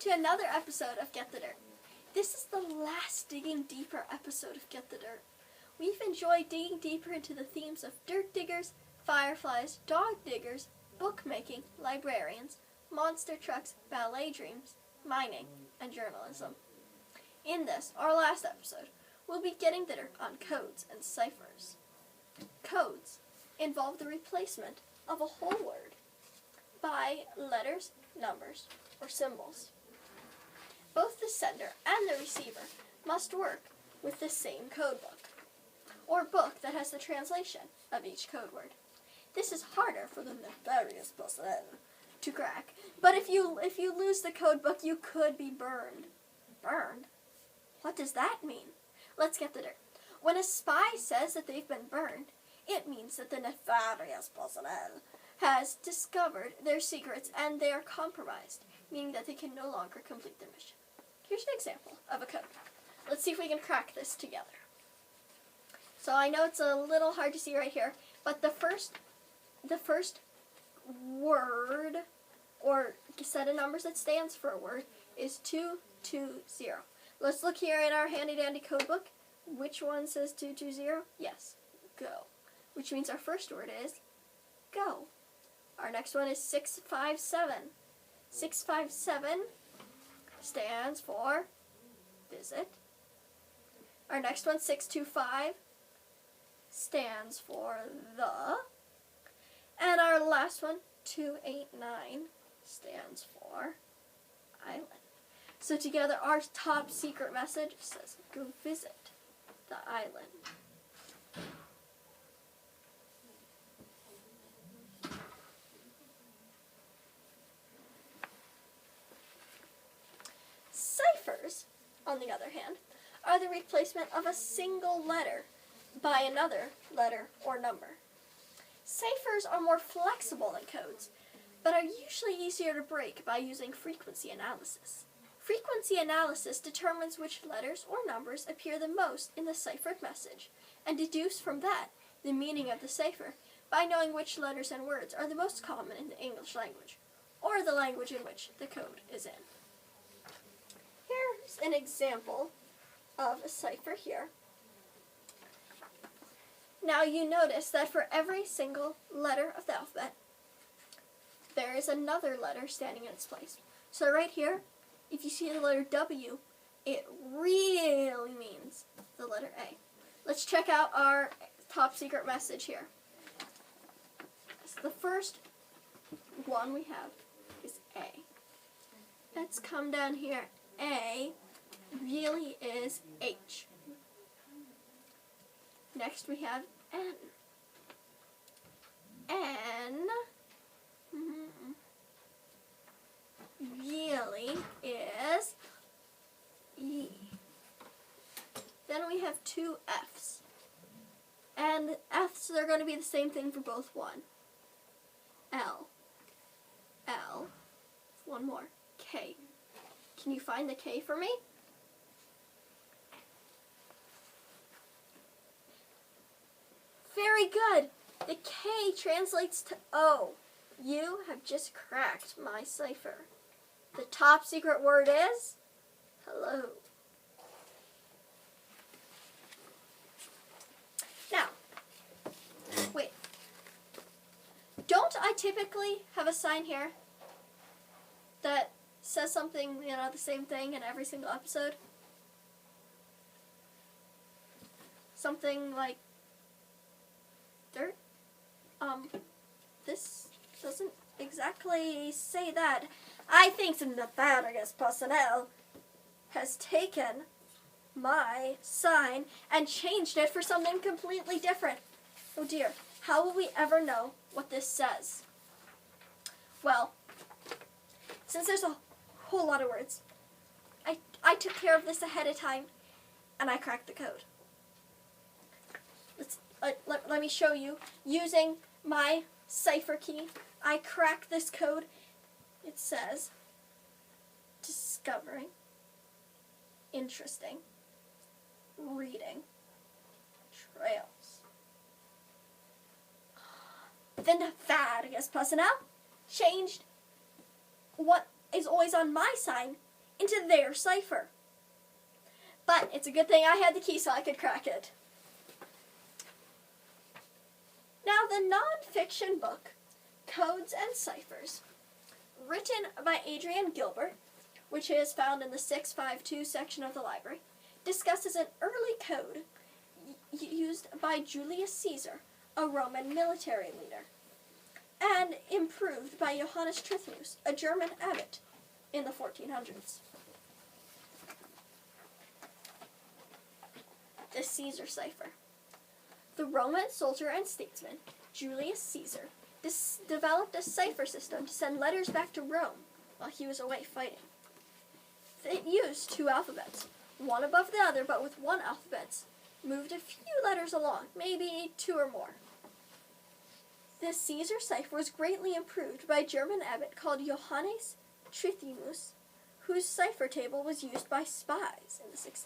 to another episode of Get the Dirt. This is the last Digging Deeper episode of Get the Dirt. We've enjoyed digging deeper into the themes of dirt diggers, fireflies, dog diggers, bookmaking, librarians, monster trucks, ballet dreams, mining, and journalism. In this, our last episode, we'll be getting the dirt on codes and ciphers. Codes involve the replacement of a whole word by letters, numbers, or symbols. Both the sender and the receiver must work with the same code book, or book that has the translation of each code word. This is harder for the nefarious personnel to crack, but if you lose the code book, you could be burned. Burned? What does that mean? Let's get the dirt. When a spy says that they've been burned, it means that the nefarious personnel has discovered their secrets and they are compromised, meaning that they can no longer complete their mission. Here's an example of a code. Let's see if we can crack this together. So I know it's a little hard to see right here, but the first word or set of numbers that stands for a word is 220. Let's look here in our handy dandy code book. Which one says 220? Yes, go. Which means our first word is go. Our next one is 657. 657 stands for visit. Our next one, 625, stands for the. And our last one, 289, stands for island. So together, our top secret message says, go visit the island. Ciphers, on the other hand, are the replacement of a single letter by another letter or number. Ciphers are more flexible than codes, but are usually easier to break by using frequency analysis. Frequency analysis determines which letters or numbers appear the most in the ciphered message, and deduce from that the meaning of the cipher by knowing which letters and words are the most common in the English language, or the language in which the code is in. Here's an example of a cipher here. Now you notice that for every single letter of the alphabet, there is another letter standing in its place. So right here, if you see the letter W, it really means the letter A. Let's check out our top secret message here. So the first one we have is A. Let's come down here. A really is H. Next we have N. N really is E. Then we have two F's. And F's are going to be the same thing for both one. L. L. One more. K. Can you find the K for me? Very good. The K translates to O. You have just cracked my cipher. The top secret word is hello. Now, wait. Don't I typically have a sign here that says something, the same thing in every single episode? Something like dirt? This doesn't exactly say that. I think some nefarious personnel has taken my sign and changed it for something completely different. Oh dear, how will we ever know what this says? Well, since there's a whole lot of words, I took care of this ahead of time, and I cracked the code. Let me show you. Using my cipher key, I cracked this code. It says, discovering, interesting, reading, trails. The nefarious personnel changed what is always on my sign into their cipher. But it's a good thing I had the key so I could crack it. Now, the non-fiction book, Codes and Ciphers, written by Adrian Gilbert, which is found in the 652 section of the library, discusses an early code used by Julius Caesar, a Roman military leader, and improved by Johannes Trithius, a German abbot, in the 1400s. The Caesar cipher. The Roman soldier and statesman Julius Caesar developed a cipher system to send letters back to Rome while he was away fighting. It used two alphabets, one above the other, but with one alphabet moved a few letters along, maybe two or more. The Caesar cipher was greatly improved by a German abbot called Johannes Trithius, whose cipher table was used by spies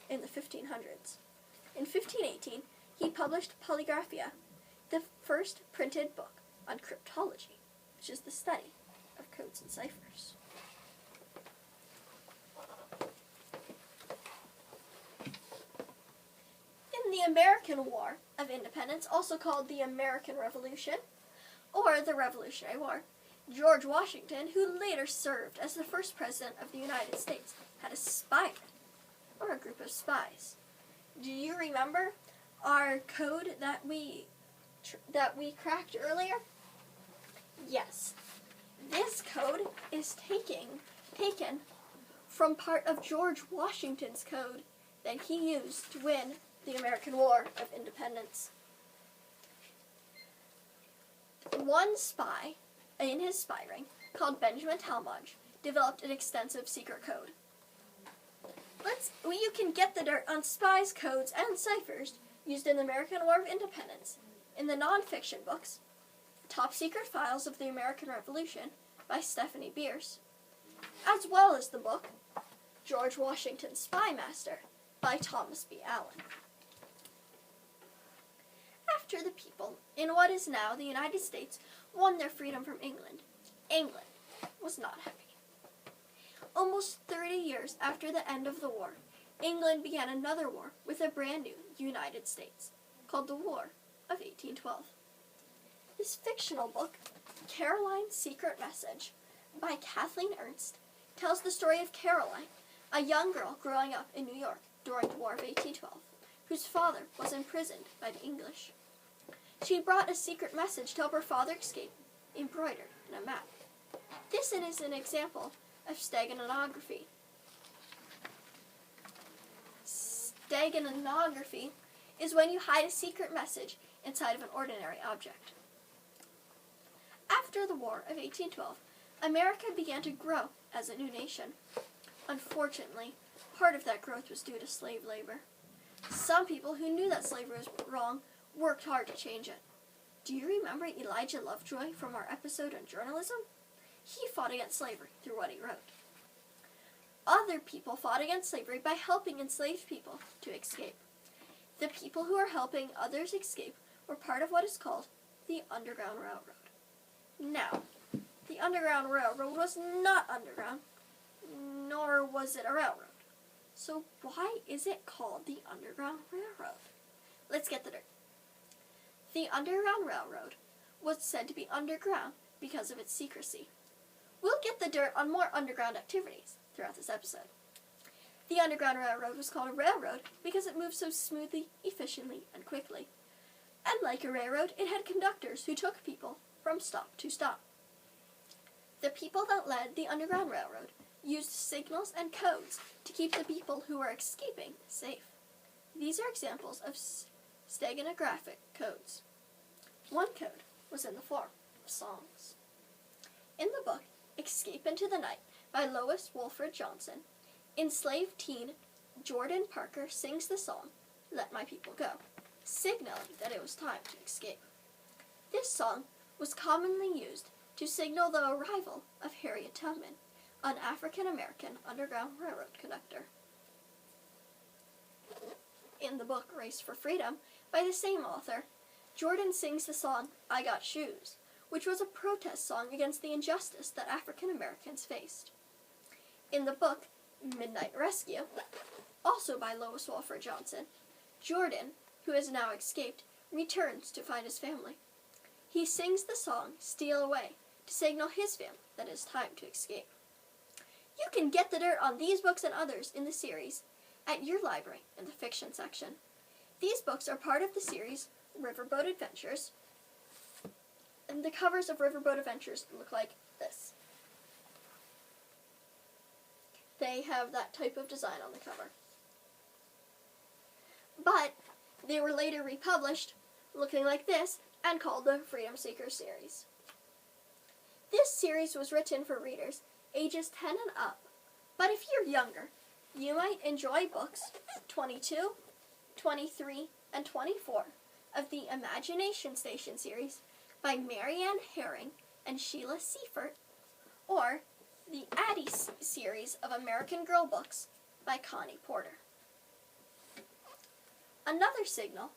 in the 1500s. In 1518, he published Polygraphia, the first printed book on cryptology, which is the study of codes and ciphers. In the American War of Independence, also called the American Revolution, or the Revolutionary War, George Washington, who later served as the first president of the United States, had a spy, or a group of spies. Do you remember our code that we cracked earlier? Yes. This code is taken from part of George Washington's code that he used to win the American War of Independence. One spy in his spy ring, called Benjamin Talmadge, developed an extensive secret code. You can get the dirt on spies, codes, and ciphers used in the American War of Independence in the non-fiction books, Top Secret Files of the American Revolution by Stephanie Beers, as well as the book George Washington's Spy Master by Thomas B. Allen. After the people in what is now the United States won their freedom from England, England was not happy. Almost 30 years after the end of the war, England began another war with a brand new United States, called the War of 1812. This fictional book, Caroline's Secret Message, by Kathleen Ernst, tells the story of Caroline, a young girl growing up in New York during the War of 1812, whose father was imprisoned by the English. She brought a secret message to help her father escape, embroidered in a map. This is an example of steganography. Steganography is when you hide a secret message inside of an ordinary object. After the War of 1812, America began to grow as a new nation. Unfortunately, part of that growth was due to slave labor. Some people who knew that slavery was wrong worked hard to change it. Do you remember Elijah Lovejoy from our episode on journalism? He fought against slavery through what he wrote. Other people fought against slavery by helping enslaved people to escape. The people who were helping others escape were part of what is called the Underground Railroad. Now, the Underground Railroad was not underground, nor was it a railroad. So why is it called the Underground Railroad? Let's get the dirt. The Underground Railroad was said to be underground because of its secrecy. We'll get the dirt on more underground activities throughout this episode. The Underground Railroad was called a railroad because it moved so smoothly, efficiently, and quickly. And like a railroad, it had conductors who took people from stop to stop. The people that led the Underground Railroad used signals and codes to keep the people who were escaping safe. These are examples of steganographic codes. One code was in the form of songs. In the book Escape into the Night by Lois Wolford Johnson, enslaved teen Jordan Parker sings the song, Let My People Go, signaling that it was time to escape. This song was commonly used to signal the arrival of Harriet Tubman, an African-American Underground Railroad conductor. In the book Race for Freedom by the same author, Jordan sings the song I Got Shoes, which was a protest song against the injustice that African Americans faced. In the book Midnight Rescue, also by Lois Walford Johnson, Jordan, who has now escaped, returns to find his family. He sings the song Steal Away to signal his family that it is time to escape. You can get the dirt on these books and others in the series at your library in the fiction section. These books are part of the series Riverboat Adventures, and the covers of Riverboat Adventures look like this. They have that type of design on the cover. But they were later republished looking like this and called the Freedom Seeker series. This series was written for readers ages 10 and up, but if you're younger, you might enjoy books 22, 23, and 24 of the Imagination Station series by Marianne Herring and Sheila Seifert, or the Addie series of American Girl books by Connie Porter. Another signal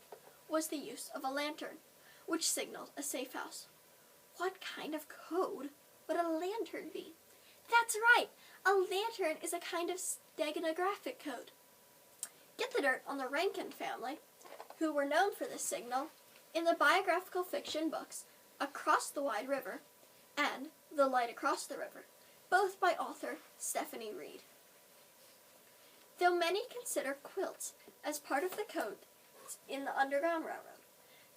was the use of a lantern, which signaled a safe house. What kind of code would a lantern be? That's right, a lantern is a kind of steganographic code. Get the dirt on the Rankin family, who were known for this signal in the biographical fiction books Across the Wide River and The Light Across the River, both by author Stephanie Reed. Though many consider quilts as part of the code in the Underground Railroad,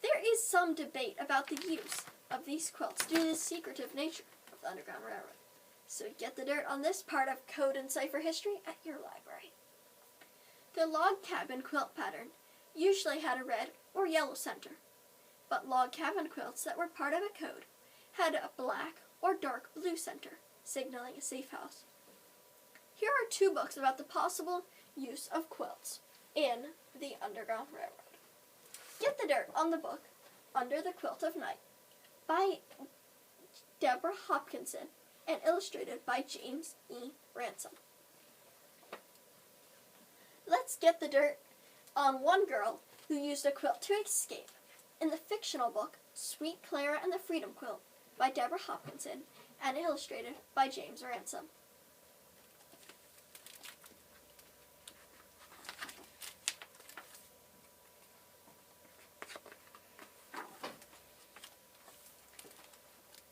there is some debate about the use of these quilts due to the secretive nature of the Underground Railroad. So get the dirt on this part of code and cipher history at your library. The log cabin quilt pattern usually had a red or yellow center, but log cabin quilts that were part of a code had a black or dark blue center, signaling a safe house. Here are two books about the possible use of quilts in the Underground Railroad. Get the dirt on the book Under the Quilt of Night by Deborah Hopkinson and illustrated by James E. Ransom. Let's get the dirt on one girl who used a quilt to escape in the fictional book Sweet Clara and the Freedom Quilt by Deborah Hopkinson and illustrated by James Ransom.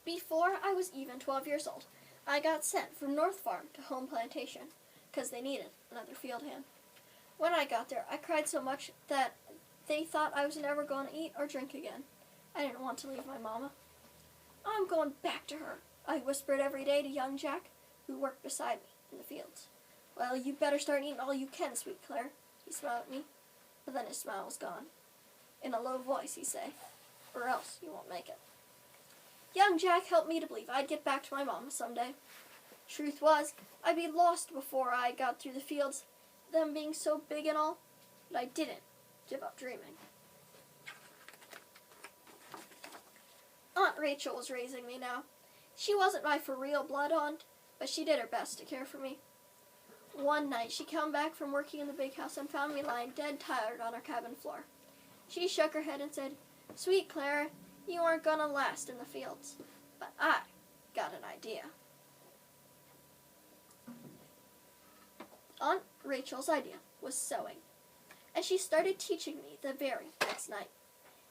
Before I was even 12 years old, I got sent from North Farm to Home Plantation because they needed another field hand. When I got there, I cried so much that they thought I was never going to eat or drink again. I didn't want to leave my mama. I'm going back to her, I whispered every day to young Jack, who worked beside me in the fields. Well, you better start eating all you can, sweet Claire, he smiled at me, but then his smile was gone. In a low voice, he said, or else you won't make it. Young Jack helped me to believe I'd get back to my mama someday. Truth was, I'd be lost before I got through the fields, them being so big and all, but I didn't give up dreaming. Aunt Rachel was raising me now. She wasn't my for-real blood aunt, but she did her best to care for me. One night, she came back from working in the big house and found me lying dead tired on our cabin floor. She shook her head and said, "Sweet Clara, you aren't gonna last in the fields." But I got an idea. Aunt Rachel's idea was sewing, and she started teaching me the very next night.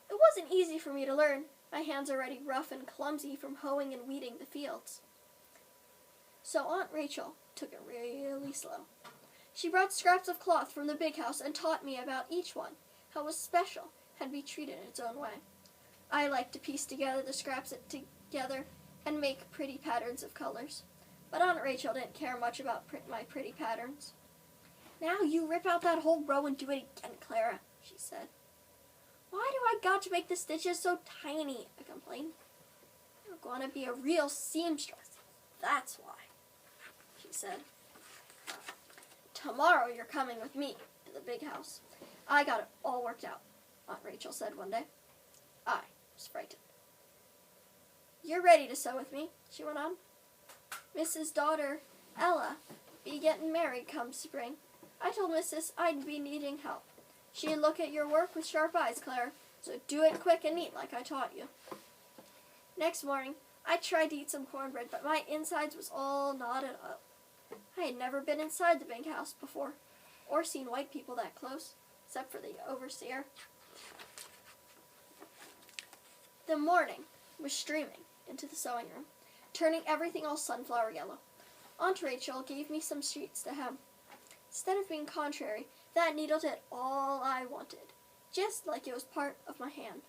It wasn't easy for me to learn, my hands already rough and clumsy from hoeing and weeding the fields. So Aunt Rachel took it really slow. She brought scraps of cloth from the big house and taught me about each one, how it was special and be treated in its own way. I liked to piece together the scraps together and make pretty patterns of colors. But Aunt Rachel didn't care much about my pretty patterns. "Now you rip out that whole row and do it again, Clara," she said. "Why do I got to make the stitches so tiny?" I complained. "You're going to be a real seamstress, that's why," she said. "Tomorrow you're coming with me to the big house. I got it all worked out," Aunt Rachel said one day. I was frightened. "You're ready to sew with me," she went on. "Mrs. daughter, Ella, be getting married come spring. I told Mrs. I'd be needing help. She'd look at your work with sharp eyes, Claire, so do it quick and neat like I taught you." Next morning, I tried to eat some cornbread, but my insides was all knotted up. I had never been inside the big house before, or seen white people that close, except for the overseer. The morning was streaming into the sewing room, turning everything all sunflower yellow. Aunt Rachel gave me some sheets to hem. Instead of being contrary, that needle did all I wanted, just like it was part of my hand.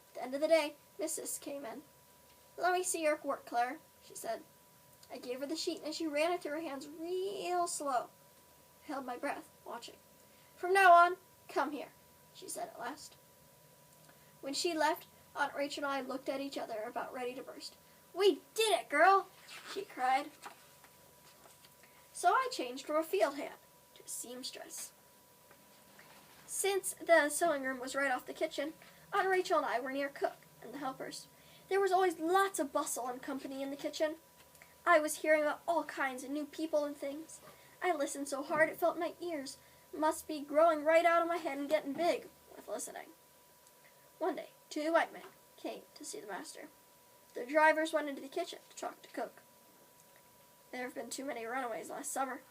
At the end of the day, Mrs. came in. "Let me see your work, Claire," she said. I gave her the sheet, and she ran it through her hands real slow. I held my breath, watching. "From now on, come here," she said at last. When she left, Aunt Rachel and I looked at each other, about ready to burst. "We did it, girl!" she cried. So I changed from a field hand to a seamstress. Since the sewing room was right off the kitchen, Aunt Rachel and I were near cook and the helpers. There was always lots of bustle and company in the kitchen. I was hearing about all kinds of new people and things. I listened so hard it felt my ears must be growing right out of my head and getting big with listening. One day, 2 white men came to see the master. The drivers went into the kitchen to talk to cook. "There have been too many runaways last summer,"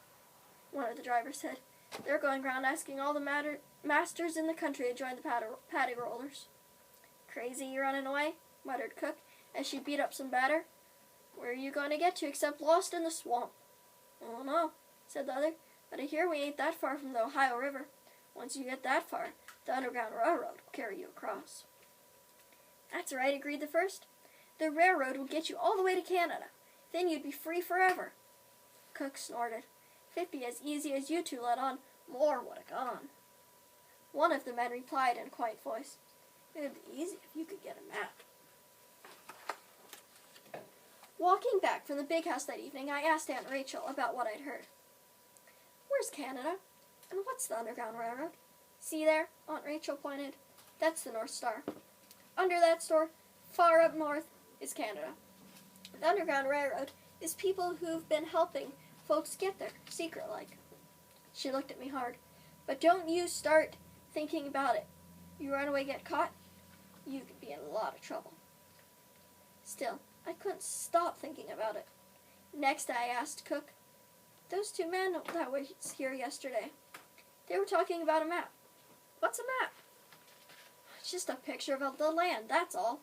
one of the drivers said. "They're going around asking all the masters in the country to join the patty rollers." "Crazy running away?" muttered cook as she beat up some batter. "Where are you going to get to except lost in the swamp?" "I don't know," said the other, "but I hear we ain't that far from the Ohio River. Once you get that far, the Underground Railroad will carry you across." "That's right," agreed the first. "The railroad will get you all the way to Canada. Then you'd be free forever." Cook snorted. "If it'd be as easy as you two let on, more would have gone." One of the men replied in a quiet voice, "It would be easy if you could get a map." Walking back from the big house that evening, I asked Aunt Rachel about what I'd heard. "Where's Canada? And what's the Underground Railroad?" "See there?" Aunt Rachel pointed. "That's the North Star. Under that star, far up north, is Canada. The Underground Railroad is people who've been helping folks get there, secret-like." She looked at me hard. "But don't you start thinking about it. You run away, get caught, you could be in a lot of trouble." Still, I couldn't stop thinking about it. Next, I asked cook, "Those 2 men that were here yesterday, they were talking about a map. What's a map?" "It's just a picture of the land, that's all.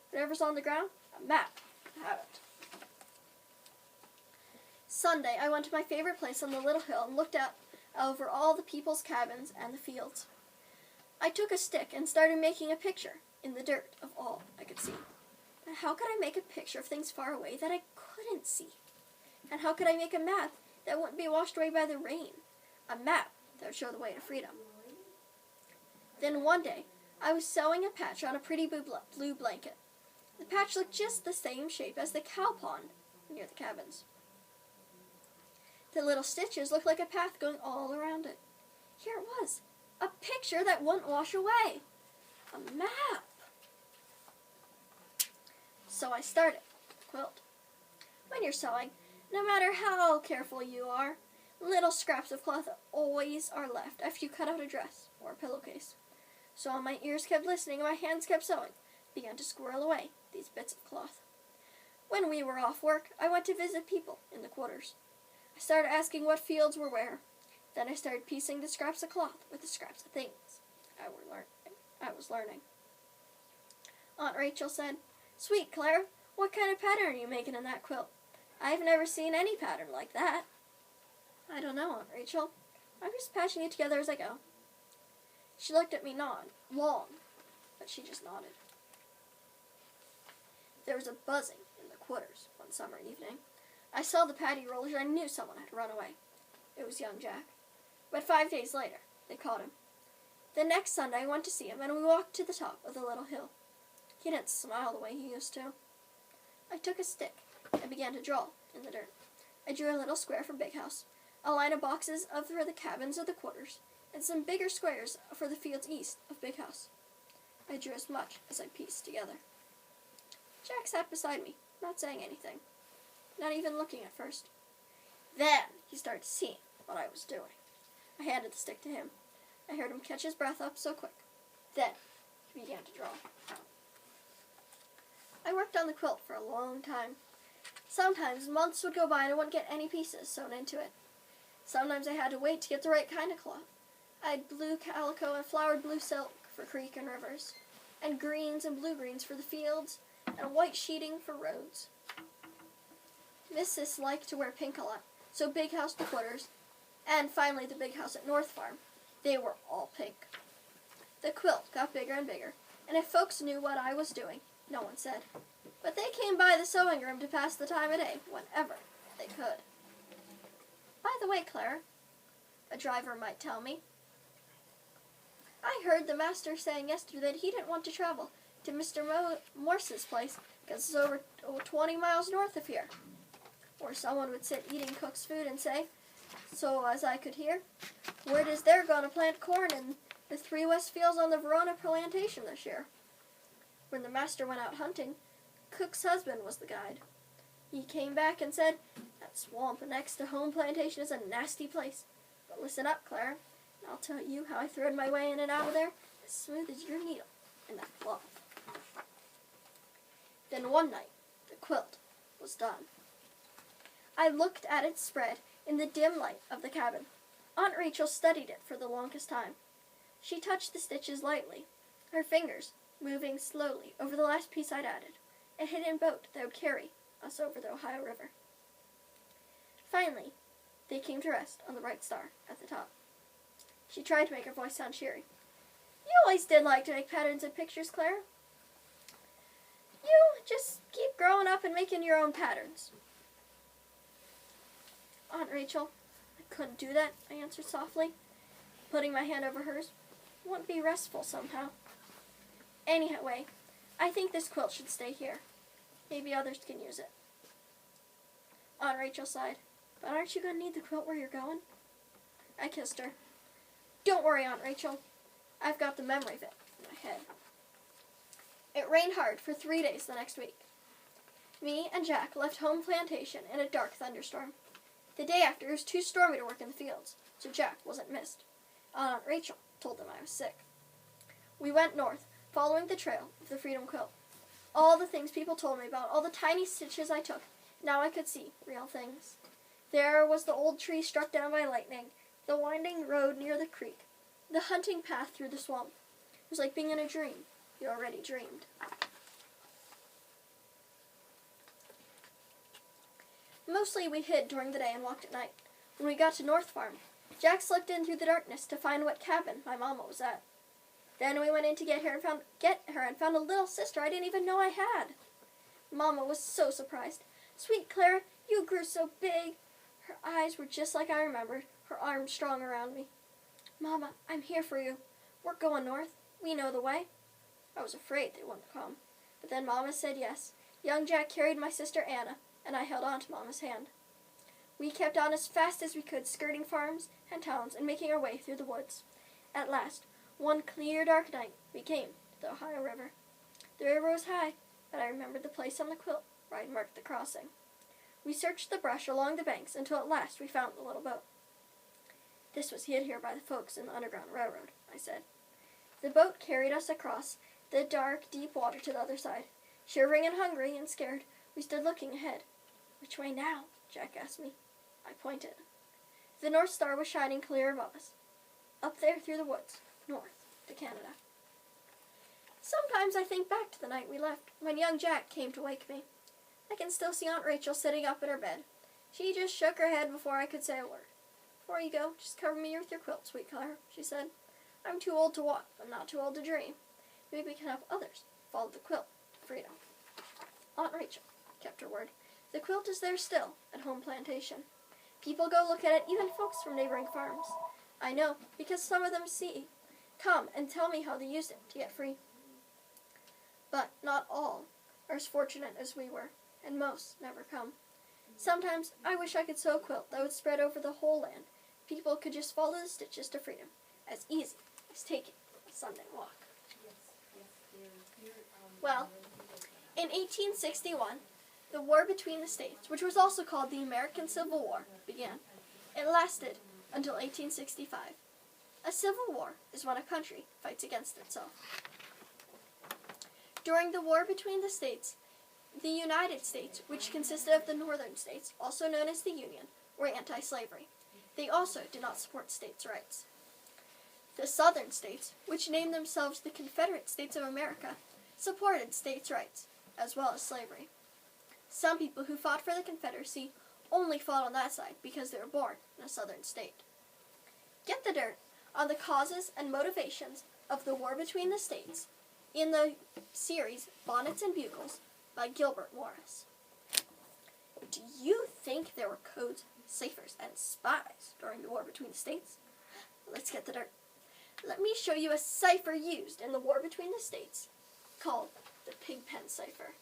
Whatever's on the ground, a map. Have it." Sunday, I went to my favorite place on the little hill and looked out over all the people's cabins and the fields. I took a stick and started making a picture in the dirt of all I could see. But how could I make a picture of things far away that I couldn't see? And how could I make a map that wouldn't be washed away by the rain? A map that would show the way to freedom. Then one day, I was sewing a patch on a pretty blue blanket. The patch looked just the same shape as the cow pond near the cabins. The little stitches looked like a path going all around it. Here it was, a picture that wouldn't wash away. A map. So I started the quilt. When you're sewing, no matter how careful you are, little scraps of cloth always are left after you cut out a dress or a pillowcase. So my ears kept listening and my hands kept sewing, began to squirrel away these bits of cloth. When we were off work, I went to visit people in the quarters. I started asking what fields were where. Then I started piecing the scraps of cloth with the scraps of things I was learning. Aunt Rachel said, "Sweet Claire, what kind of pattern are you making in that quilt? I've never seen any pattern like that." "I don't know, Aunt Rachel. I'm just patching it together as I go." She looked at me long, but she just nodded. There was a buzzing in the quarters one summer evening. I saw the patty rollers and I knew someone had run away. It was young Jack. But 5 days later, they caught him. The next Sunday I went to see him and we walked to the top of the little hill. He didn't smile the way he used to. I took a stick and began to draw in the dirt. I drew a little square for Big House, a line of boxes for the cabins of the quarters, and some bigger squares for the fields east of Big House. I drew as much as I pieced together. Jack sat beside me, not saying anything, not even looking at first. Then he started seeing what I was doing. I handed the stick to him. I heard him catch his breath up so quick. Then he began to draw. I worked on the quilt for a long time. Sometimes months would go by and I wouldn't get any pieces sewn into it. Sometimes I had to wait to get the right kind of cloth. I had blue calico and flowered blue silk for creek and rivers, and greens and blue-greens for the fields, and white sheeting for roads. Mrs. liked to wear pink a lot, so big house to quarters, and finally the big house at North Farm, they were all pink. The quilt got bigger and bigger, and if folks knew what I was doing, no one said. But they came by the sewing room to pass the time of day whenever they could. By the way, Clara, a driver might tell me, I heard the master saying yesterday that he didn't want to travel to Mr. Morse's place because it's over 20 miles north of here. Or someone would sit eating cook's food and say, so as I could hear, word is they're going to plant corn in the 3 west fields on the Verona plantation this year. When the master went out hunting, Cook's husband was the guide. He came back and said, that swamp next to home plantation is a nasty place. But listen up, Clara, and I'll tell you how I thread my way in and out of there as smooth as your needle in that cloth. Then one night, the quilt was done. I looked at it spread in the dim light of the cabin. Aunt Rachel studied it for the longest time. She touched the stitches lightly, her fingers moving slowly over the last piece I'd added, a hidden boat that would carry us over the Ohio River. Finally, they came to rest on the bright star at the top. She tried to make her voice sound cheery. You always did like to make patterns and pictures, Clara. You just keep growing up and making your own patterns. Aunt Rachel, I couldn't do that, I answered softly, putting my hand over hers. It wouldn't be restful somehow. Anyway, I think this quilt should stay here. Maybe others can use it. Aunt Rachel sighed. But aren't you going to need the quilt where you're going? I kissed her. Don't worry, Aunt Rachel. I've got the memory of it in my head. It rained hard for 3 days the next week. Me and Jack left home plantation in a dark thunderstorm. The day after, it was too stormy to work in the fields, so Jack wasn't missed. Aunt Rachel told them I was sick. We went north, following the trail of the Freedom Quilt. All the things people told me about, all the tiny stitches I took, now I could see real things. There was the old tree struck down by lightning, the winding road near the creek, the hunting path through the swamp. It was like being in a dream you already dreamed. Mostly we hid during the day and walked at night. When we got to North Farm, Jack slipped in through the darkness to find what cabin my mama was at. Then we went in to get her and found a little sister I didn't even know I had. Mama was so surprised. Sweet Clara, you grew so big. Her eyes were just like I remembered, her arms strong around me. Mama, I'm here for you. We're going north. We know the way. I was afraid they wouldn't come. But then Mama said yes. Young Jack carried my sister Anna, and I held on to Mama's hand. We kept on as fast as we could, skirting farms and towns and making our way through the woods. At last, one clear, dark night, we came to the Ohio River. The river was high, but I remembered the place on the quilt where I'd marked the crossing. We searched the brush along the banks until at last we found the little boat. This was hid here by the folks in the Underground Railroad, I said. The boat carried us across the dark, deep water to the other side. Shivering and hungry and scared, we stood looking ahead. Which way now? Jack asked me. I pointed. The North Star was shining clear above us. Up there through the woods, north to Canada. Sometimes I think back to the night we left, when young Jack came to wake me. I can still see Aunt Rachel sitting up in her bed. She just shook her head before I could say a word. Before you go, just cover me with your quilt, sweet Clara, she said. I'm too old to walk, but not too old to dream. Maybe we can help others follow the quilt to freedom. Aunt Rachel kept her word. The quilt is there still at home plantation. People go look at it, even folks from neighboring farms. I know, because some of them come and tell me how they used it to get free. But not all are as fortunate as we were, and most never come. Sometimes I wish I could sew a quilt that would spread over the whole land. People could just follow the stitches to freedom, as easy as taking a Sunday walk. Well, in 1861, the war between the states, which was also called the American Civil War, began. It lasted until 1865. A civil war is when a country fights against itself. During the war between the states, the United States, which consisted of the northern states, also known as the Union, were anti-slavery. They also did not support states' rights. The Southern states, which named themselves the Confederate States of America, supported states' rights, as well as slavery. Some people who fought for the Confederacy only fought on that side because they were born in a Southern state. Get the dirt on the causes and motivations of the war between the states in the series Bonnets and Bugles by Gilbert Morris. Do you think there were codes, ciphers, and spies during the war between the states? Let's get the dirt. Let me show you a cipher used in the war between the states called the Pigpen cipher.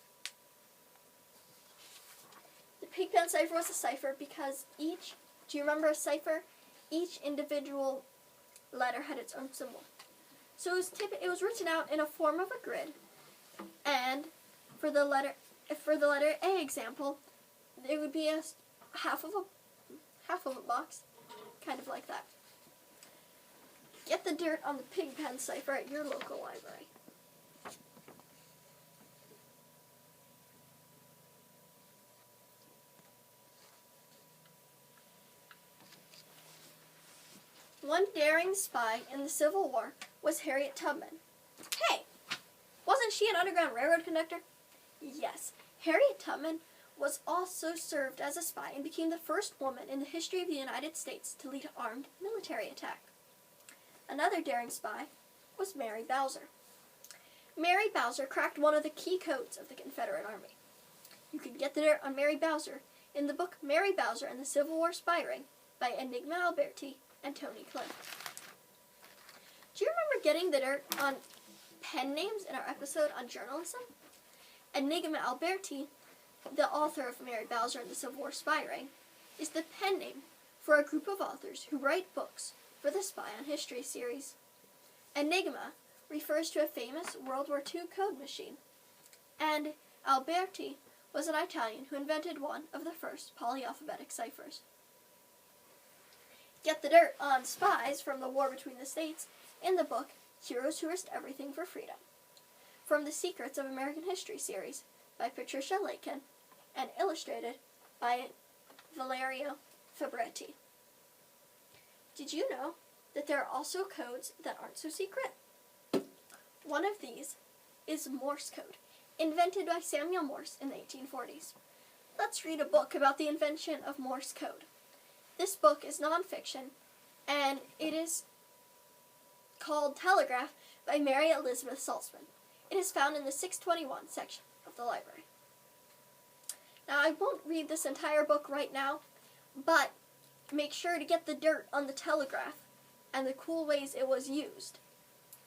The Pigpen cipher was a cipher because do you remember a cipher? Each individual letter had its own symbol. So it was written out in a form of a grid, and for the letter A example, it would be a half of a box, kind of like that. Get the dirt on the Pigpen cipher at your local library. One daring spy in the Civil War was Harriet Tubman. Hey, wasn't she an Underground Railroad conductor? Yes, Harriet Tubman was also served as a spy and became the first woman in the history of the United States to lead an armed military attack. Another daring spy was Mary Bowser. Mary Bowser cracked one of the key codes of the Confederate Army. You can get the dirt on Mary Bowser in the book Mary Bowser and the Civil War Spy Ring by Enigma Alberti and Tony Cliff. Do you remember getting the dirt on pen names in our episode on journalism? Enigma Alberti, the author of Mary Bowser and the Civil War Spy Ring, is the pen name for a group of authors who write books for the Spy on History series. Enigma refers to a famous World War II code machine, and Alberti was an Italian who invented one of the first polyalphabetic ciphers. Get the dirt on spies from the war between the states in the book Heroes Who Risked Everything for Freedom, from the Secrets of American History series by Patricia Lakin and illustrated by Valerio Fabretti. Did you know that there are also codes that aren't so secret? One of these is Morse code, invented by Samuel Morse in the 1840s. Let's read a book about the invention of Morse code. This book is nonfiction, and it is called Telegraph by Mary Elizabeth Saltzman. It is found in the 621 section of the library. Now, I won't read this entire book right now, but make sure to get the dirt on the telegraph and the cool ways it was used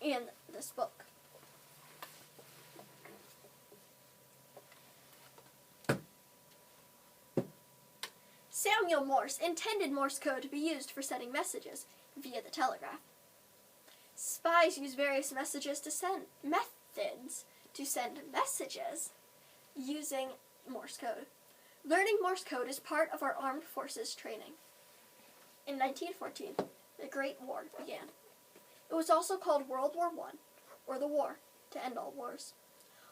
in this book. Samuel Morse intended Morse code to be used for sending messages via the telegraph. Spies use various methods to send messages using Morse code. Learning Morse code is part of our armed forces training. In 1914, the Great War began. It was also called World War I, or the War to End All Wars.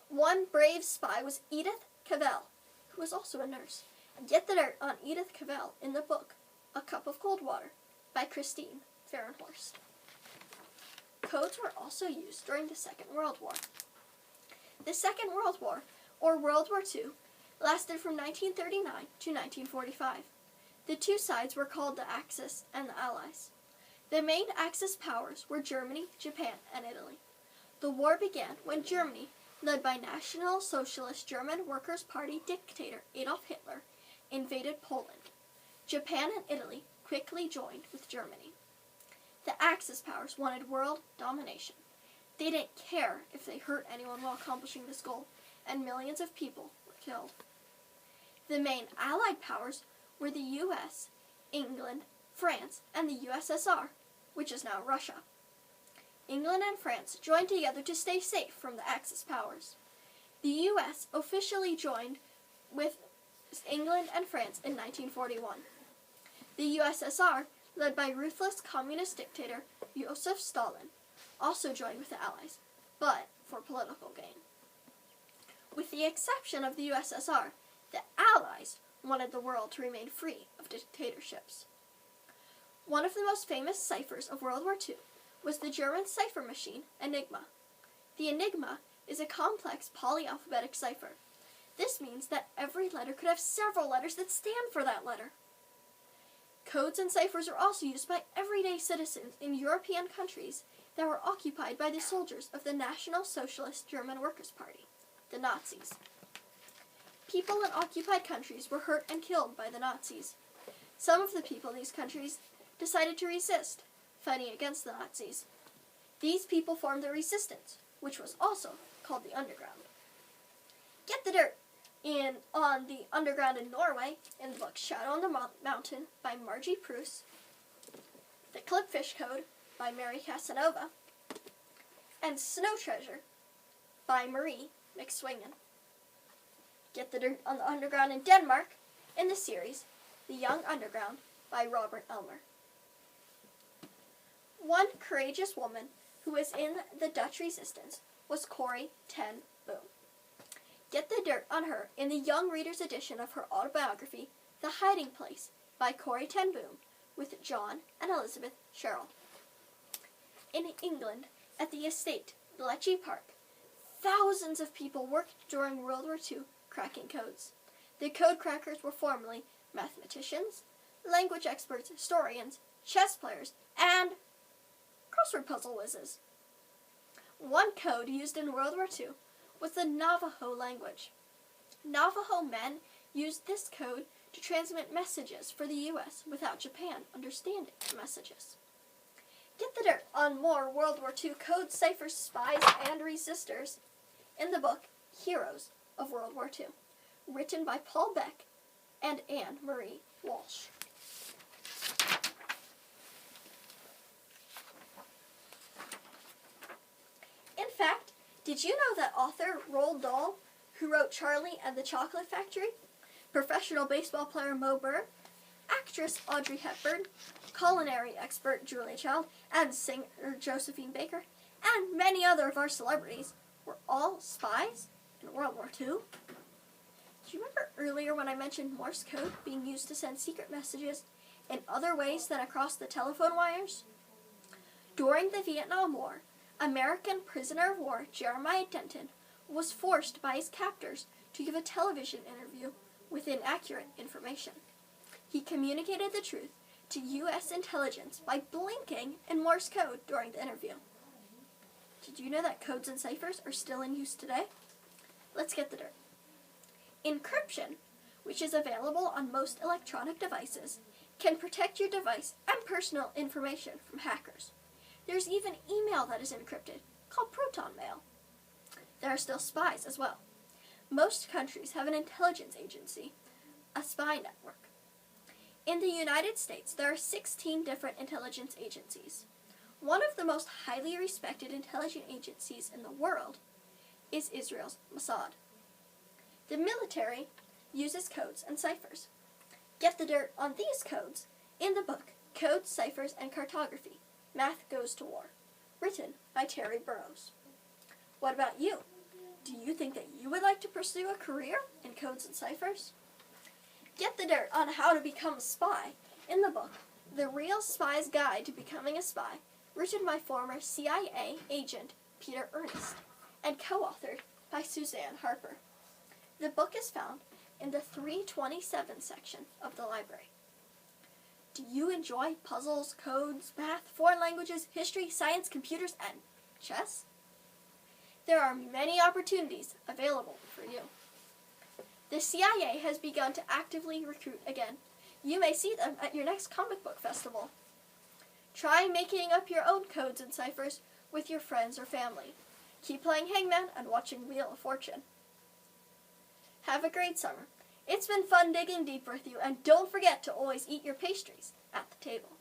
One brave spy was Edith Cavell, who was also a nurse. Get the dirt on Edith Cavell in the book A Cup of Cold Water by Christine Fahrenhorst. Codes were also used during the Second World War. The Second World War, or World War II, lasted from 1939 to 1945. The two sides were called the Axis and the Allies. The main Axis powers were Germany, Japan, and Italy. The war began when Germany, led by National Socialist German Workers' Party dictator Adolf Hitler, invaded Poland. Japan and Italy quickly joined with Germany. The Axis powers wanted world domination. They didn't care if they hurt anyone while accomplishing this goal, and millions of people were killed. The main Allied powers were the U.S., England, France, and the USSR, which is now Russia. England and France joined together to stay safe from the Axis powers. The U.S. officially joined with England and France in 1941. The USSR, led by ruthless communist dictator Joseph Stalin, also joined with the Allies, but for political gain. With the exception of the USSR, the Allies wanted the world to remain free of dictatorships. One of the most famous ciphers of World War II was the German cipher machine, Enigma. The Enigma is a complex polyalphabetic cipher. This means that every letter could have several letters that stand for that letter. Codes and ciphers are also used by everyday citizens in European countries that were occupied by the soldiers of the National Socialist German Workers' Party, the Nazis. People in occupied countries were hurt and killed by the Nazis. Some of the people in these countries decided to resist, fighting against the Nazis. These people formed the resistance, which was also called the Underground. Get the dirt on the Underground in Norway in the book Shadow on the Mountain by Margie Pruss, The Clipfish Code by Mary Casanova, and Snow Treasure by Marie McSwingen. Get the dirt on the Underground in Denmark in the series The Young Underground by Robert Elmer. One courageous woman who was in the Dutch resistance was Corrie ten Boom. Get the dirt on her in the Young Reader's edition of her autobiography, The Hiding Place, by Corrie ten Boom, with John and Elizabeth Sherrill. In England, at the estate, Bletchley Park, thousands of people worked during World War II cracking codes. The code crackers were formerly mathematicians, language experts, historians, chess players, and crossword puzzle whizzes. One code used in World War II was the Navajo language. Navajo men used this code to transmit messages for the U.S. without Japan understanding the messages. Get the dirt on more World War II code ciphers, spies, and resistors in the book Heroes of World War II, written by Paul Beck and Anne Marie Walsh. In fact, did you know that author Roald Dahl, who wrote Charlie and the Chocolate Factory, professional baseball player Mo Burr, actress Audrey Hepburn, culinary expert Julia Child, and singer Josephine Baker, and many other of our celebrities were all spies in World War II? Do you remember earlier when I mentioned Morse code being used to send secret messages in other ways than across the telephone wires? During the Vietnam War, American prisoner of war Jeremiah Denton was forced by his captors to give a television interview with inaccurate information. He communicated the truth to U.S. intelligence by blinking in Morse code during the interview. Did you know that codes and ciphers are still in use today? Let's get the dirt. Encryption, which is available on most electronic devices, can protect your device and personal information from hackers. There's even email that is encrypted, called proton mail. There are still spies as well. Most countries have an intelligence agency, a spy network. In the United States, there are 16 different intelligence agencies. One of the most highly respected intelligence agencies in the world is Israel's Mossad. The military uses codes and ciphers. Get the dirt on these codes in the book Codes, Ciphers, and Cartography, Math Goes to War, written by Terry Burroughs. What about you? Do you think that you would like to pursue a career in codes and ciphers? Get the dirt on how to become a spy in the book The Real Spy's Guide to Becoming a Spy, written by former CIA agent Peter Ernst and co-authored by Suzanne Harper. The book is found in the 327 section of the library. Do you enjoy puzzles, codes, math, foreign languages, history, science, computers, and chess? There are many opportunities available for you. The CIA has begun to actively recruit again. You may see them at your next comic book festival. Try making up your own codes and ciphers with your friends or family. Keep playing Hangman and watching Wheel of Fortune. Have a great summer. It's been fun digging deep with you, and don't forget to always eat your pastries at the table.